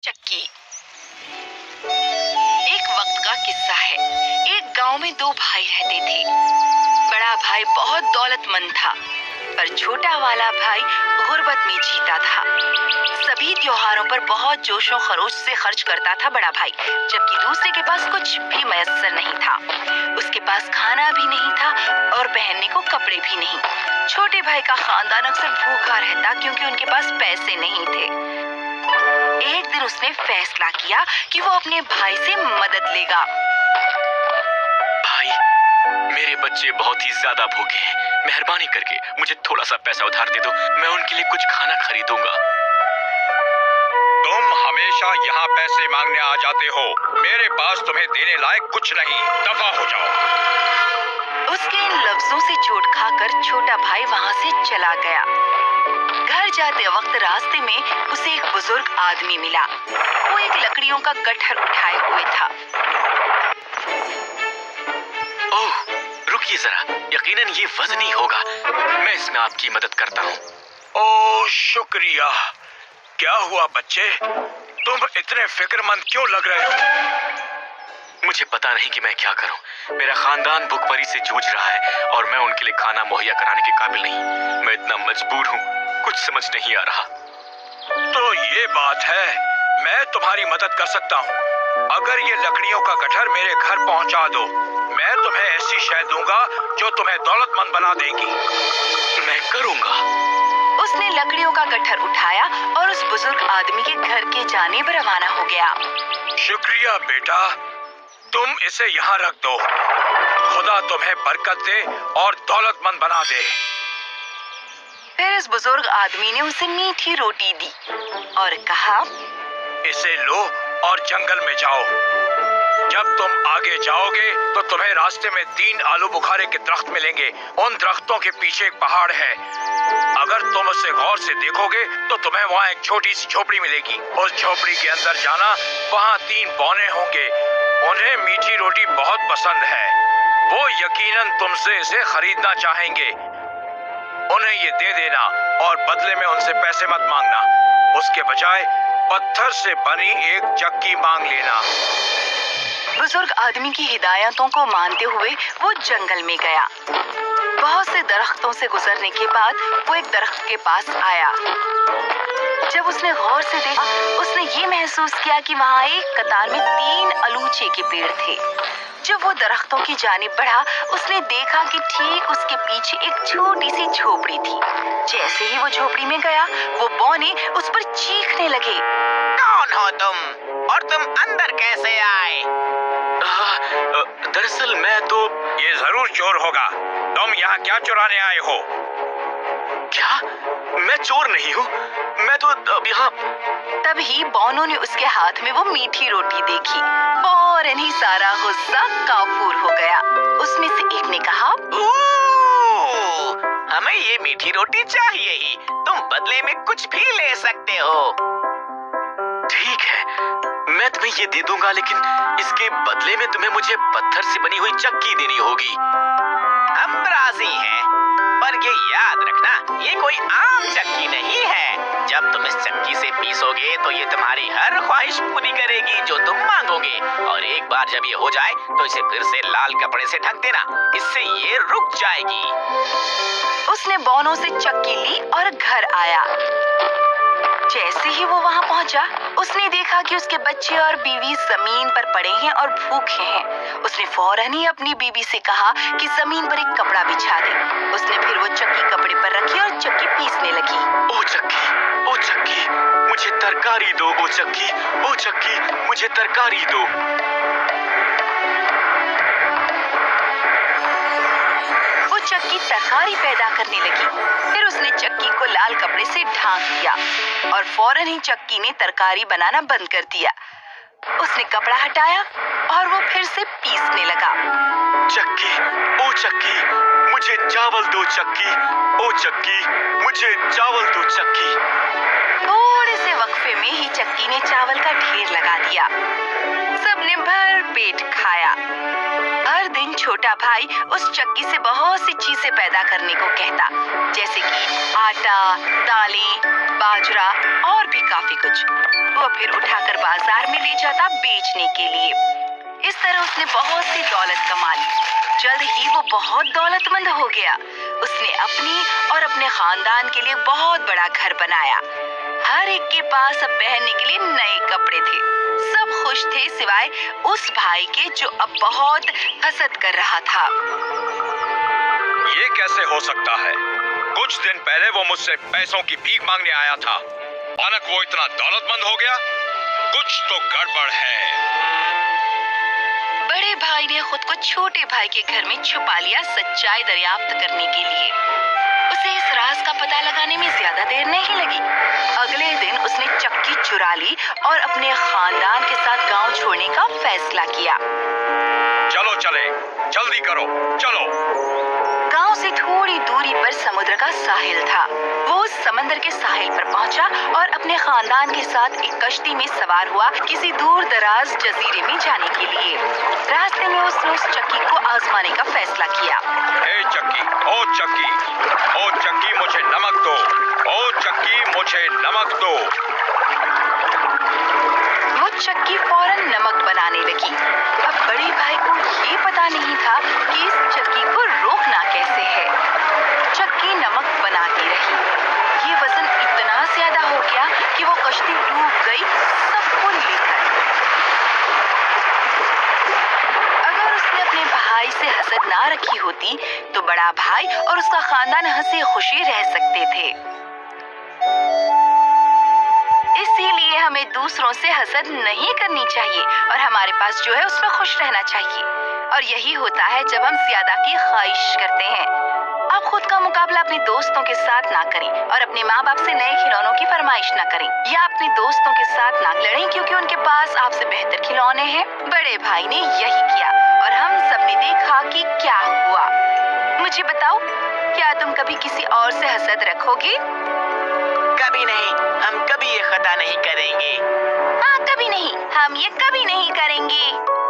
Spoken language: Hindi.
चक्की। एक वक्त का किस्सा है। एक गांव में दो भाई रहते थे। बड़ा भाई बहुत दौलतमंद था, पर छोटा वाला भाई गुर्बत में जीता था। सभी त्योहारों पर बहुत जोशो खरोश से खर्च करता था बड़ा भाई, जबकि दूसरे के पास कुछ भी मयस्सर नहीं था। उसके पास खाना भी नहीं था और पहनने को कपड़े भी नहीं। छोटे भाई का खानदान अक्सर भूखा रहता क्योंकि उनके पास पैसे नहीं थे। एक दिन उसने फैसला किया कि वो अपने भाई से मदद लेगा। भाई, मेरे बच्चे बहुत ही ज्यादा भूखे हैं। मेहरबानी करके मुझे थोड़ा सा पैसा उधार दे दो, मैं उनके लिए कुछ खाना खरीदूंगा। तुम हमेशा यहाँ पैसे मांगने आ जाते हो। मेरे पास तुम्हें देने लायक कुछ नहीं, दफा हो जाओ। उसके इन लफ्जों से चोट खाकर छोटा भाई वहाँ से चला गया। घर जाते वक्त रास्ते में उसे एक बुजुर्ग आदमी मिला। वो एक लकड़ियों का गट्ठर उठाए हुए था। ओह, रुकिए जरा, यकीनन ये वजनी होगा। मैं इसमें आपकी मदद करता हूँ। ओह, शुक्रिया। क्या हुआ बच्चे, तुम इतने फिक्रमंद क्यों लग रहे हो? मुझे पता नहीं कि मैं क्या करूं। मेरा खानदान भूखमरी से जूझ रहा है और मैं उनके लिए खाना मुहैया कराने के काबिल नहीं। मैं इतना मजबूर हूं, कुछ समझ नहीं आ रहा। तो ये बात है, मैं तुम्हारी मदद कर सकता हूँ। अगर ये लकड़ियों का गट्ठर मेरे घर पहुँचा दो, मैं तुम्हें ऐसी शय दूंगा जो तुम्हें दौलतमंद बना देगी। मैं करूँगा। उसने लकड़ियों का गट्ठर उठाया और उस बुजुर्ग आदमी के घर के जानिब रवाना हो गया। शुक्रिया बेटा, तुम इसे यहाँ रख दो। खुदा तुम्हें बरकत दे और दौलतमंद बना दे। फिर इस बुजुर्ग आदमी ने उसे मीठी रोटी दी और कहा, इसे लो और जंगल में जाओ। जब तुम आगे जाओगे तो तुम्हें रास्ते में 3 आलू बुखारे के दरख्त मिलेंगे। उन दरख्तों के पीछे एक पहाड़ है। अगर तुम उसे गौर से देखोगे तो तुम्हें वहाँ एक छोटी सी झोपड़ी मिलेगी। उस झोपड़ी के अंदर जाना, वहाँ 3 बौने होंगे। उन्हें मीठी रोटी बहुत पसंद है। वो यकीनन तुमसे इसे खरीदना चाहेंगे। उन्हें ये दे देना और बदले में उनसे पैसे मत मांगना। उसके बजाय पत्थर से बनी एक चक्की मांग लेना। बुजुर्ग आदमी की हिदायतों को मानते हुए वो जंगल में गया। बहुत से दरख्तों से गुजरने के बाद वो एक दरख्त के पास आया। जब उसने गौर से देखा, उसने ये महसूस किया कि वहाँ एक कतार में 3 अलूचे के पेड़ थे। जब वो दरख्तों की जानिब बढ़ा, उसने देखा कि ठीक उसके पीछे एक छोटी सी झोपड़ी थी। जैसे ही वो झोपड़ी में गया, वो बौने उस पर चीखने लगे। कौन हो तुम और तुम अंदर कैसे आए? दरअसल मैं तो... ये जरूर चोर होगा। तुम यहाँ क्या चुराने आए हो? क्या? मैं चोर नहीं हूँ। मैं तो अब यहाँ... तभी बौनों ने उसके हाथ में वो मीठी रोटी देखी। फौरन ही सारा गुस्सा काफूर हो गया। उसमें से एक ने कहा, हमें ये मीठी रोटी चाहिए ही। तुम बदले में कुछ भी ले सकते हो। ठीक है, मैं तुम्हें ये दे दूंगा, लेकिन इसके बदले में तुम्हें मुझे पत्थर से बनी हुई चक्की देनी होगी। हम राजी हैं, पर ये याद रखना, ये कोई आम चक्की नहीं है। जब तुम इस चक्की से पीसोगे तो ये तुम्हारी हर ख्वाहिश पूरी करेगी जो तुम मांगोगे। और एक बार जब ये हो जाए तो इसे फिर से लाल कपड़े से ढक देना, इससे ये रुक जाएगी। उसने बौनों से चक्की ली और घर आया। जैसे ही वो वहाँ पहुँचा, उसने देखा कि उसके बच्चे और बीवी जमीन पर पड़े हैं और भूखे हैं। उसने फौरन ही अपनी बीवी से कहा कि जमीन पर एक कपड़ा बिछा दे। उसने फिर वो चक्की कपड़े पर रखी और चक्की पीसने लगी। ओ चक्की, मुझे तरकारी दो। ओ चक्की, मुझे तरकारी दो। वो चक्की तरकारी पैदा करने लगी। फिर उसने चक्की को लाल कपड़े से ढांक दिया और फौरन ही चक्की ने तरकारी बनाना बंद कर दिया। उसने कपड़ा हटाया और वो फिर से पीसने लगा। चक्की, मुझे चावल दो। चक्की, मुझे चावल दो। चक्की। थोड़े से वक्फे में ही चक्की ने चावल का ढेर लगा दिया। सबने भर पेट खाया। हर दिन दिन छोटा भाई उस चक्की से बहुत सी चीजें पैदा करने को कहता, जैसे कि आटा, दालें, बाजरा और भी काफी कुछ। वो फिर उठाकर बाजार में ले जाता बेचने के लिए। इस तरह उसने बहुत सी दौलत कमा ली। जल्द ही वो बहुत दौलतमंद हो गया। उसने अपनी और अपने खानदान के लिए बहुत बड़ा घर बनाया। हर एक के पास अब पहनने के लिए नए कपड़े थे। सब खुश थे सिवाय उस भाई के जो अब बहुत हसद कर रहा था। ये कैसे हो सकता है? कुछ दिन पहले वो मुझसे पैसों की भीख मांगने आया था। अचानक वो इतना दौलतमंद हो गया। कुछ तो गड़बड़ है। बड़े भाई ने खुद को छोटे भाई के घर में छुपा लिया सच्चाई दरियाफ्त करने के लिए। उसे इस राज का पता लगाने में ज्यादा देर नहीं लगी। अगले दिन उसने चक्की चुरा ली और अपने खानदान के साथ गांव छोड़ने का फैसला किया। चलो चले, जल्दी करो, चलो। गांव से थोड़ी दूरी पर समुद्र का साहिल था। वो उस समंदर के साहिल पर पहुंचा और अपने खानदान के साथ एक कश्ती में सवार हुआ किसी दूर दराज जजीरे में जाने के लिए। रास्ते में उसने उस चक्की को आजमाने का फैसला किया। ए चक्की, ओ चक्की, ओ चक्की मुझे नमक दो, ओ चक्की मुझे नमक दो। वो चक्की फौरन नमक बनाने लगी। अब बड़े भाई को ये पता नहीं था कि इस चक्की को रोकना कैसे है। चक्की नमक बनाती रही। ये वजन इतना ज्यादा हो गया कि वो कश्ती डूब गई, सबको लेकर। अगर उसने अपने भाई से हसद ना रखी होती तो बड़ा भाई और उसका खानदान हंसी खुशी रह सकते थे। इसीलिए हमें दूसरों से हसद नहीं करनी चाहिए और हमारे पास जो है उसमें खुश रहना चाहिए। और यही होता है जब हम ज्यादा की ख्वाहिश करते हैं। आप खुद का मुकाबला अपने दोस्तों के साथ ना करें और अपने माँ बाप से नए खिलौनों की फरमाइश ना करें या अपने दोस्तों के साथ ना लड़ें क्योंकि उनके पास आपसे बेहतर खिलौने हैं। बड़े भाई ने यही किया और हम सबने देखा कि क्या हुआ। मुझे बताओ, क्या तुम कभी किसी और से हसद रखोगे? कभी नहीं, हम कभी ये खता नहीं करेंगे। हाँ, कभी नहीं, हम ये कभी नहीं करेंगे।